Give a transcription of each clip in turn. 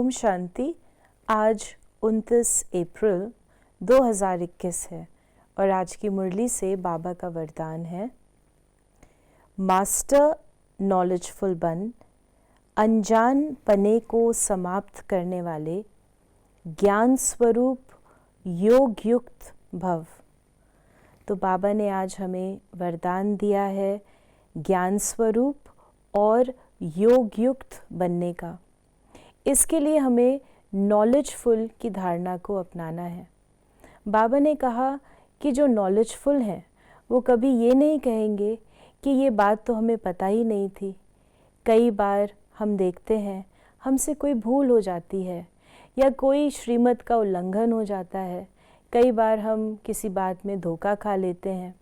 ओम शांति। आज 29 अप्रैल 2021 है और आज की मुरली से बाबा का वरदान है, मास्टर नॉलेजफुल बन, अनजान पने को समाप्त करने वाले, ज्ञान स्वरूप योग युक्त भव। तो बाबा ने आज हमें वरदान दिया है ज्ञान स्वरूप और योग युक्त बनने का। इसके लिए हमें नॉलेजफुल की धारणा को अपनाना है। बाबा ने कहा कि जो नॉलेजफुल हैं वो कभी ये नहीं कहेंगे कि ये बात तो हमें पता ही नहीं थी। कई बार हम देखते हैं हमसे कोई भूल हो जाती है या कोई श्रीमत का उल्लंघन हो जाता है। कई बार हम किसी बात में धोखा खा लेते हैं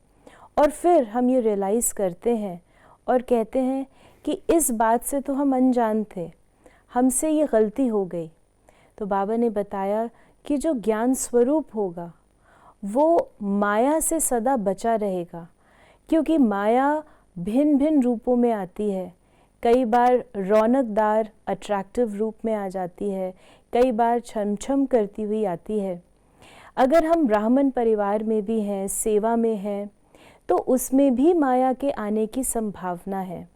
और फिर हम ये रियलाइज़ करते हैं और कहते हैं कि इस बात से तो हम अनजान थे, हमसे ये गलती हो गई। तो बाबा ने बताया कि जो ज्ञान स्वरूप होगा वो माया से सदा बचा रहेगा, क्योंकि माया भिन्न भिन्न रूपों में आती है। कई बार रौनकदार अट्रैक्टिव रूप में आ जाती है, कई बार छम छम करती हुई आती है। अगर हम ब्राह्मण परिवार में भी हैं, सेवा में हैं, तो उसमें भी माया के आने की संभावना है।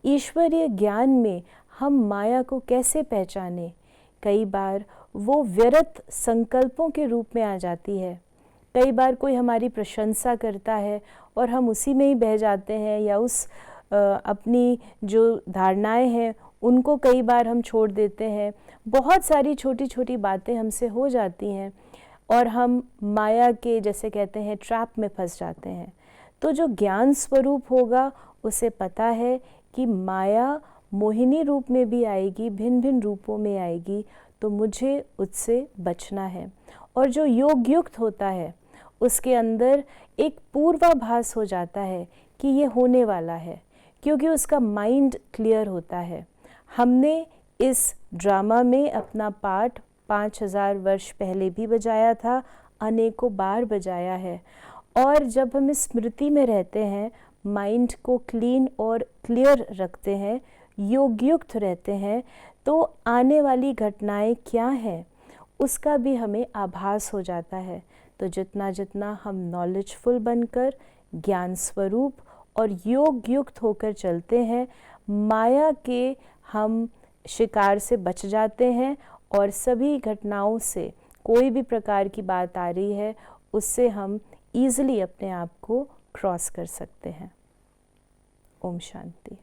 ईश्वरीय ज्ञान में हम माया को कैसे पहचाने? कई बार वो व्यर्थ संकल्पों के रूप में आ जाती है। कई बार कोई हमारी प्रशंसा करता है और हम उसी में ही बह जाते हैं, या उस अपनी जो धारणाएं हैं उनको कई बार हम छोड़ देते हैं। बहुत सारी छोटी छोटी बातें हमसे हो जाती हैं और हम माया के, जैसे कहते हैं, ट्रैप में फंस जाते हैं। तो जो ज्ञान स्वरूप होगा उसे पता है कि माया मोहिनी रूप में भी आएगी, भिन्न भिन्न रूपों में आएगी, तो मुझे उससे बचना है। और जो योग युक्त होता है उसके अंदर एक पूर्वाभास हो जाता है कि ये होने वाला है, क्योंकि उसका माइंड क्लियर होता है। हमने इस ड्रामा में अपना पार्ट 5000 वर्ष पहले भी बजाया था, अनेकों बार बजाया है। और जब हम इस स्मृति में रहते हैं, माइंड को क्लीन और क्लियर रखते हैं, योगयुक्त रहते हैं, तो आने वाली घटनाएं क्या हैं उसका भी हमें आभास हो जाता है। तो जितना जितना हम नॉलेजफुल बनकर ज्ञान स्वरूप और योग युक्त होकर चलते हैं, माया के हम शिकार से बच जाते हैं और सभी घटनाओं से, कोई भी प्रकार की बात आ रही है उससे हम ईज़िली अपने आप को क्रॉस कर सकते हैं। ओम शांति।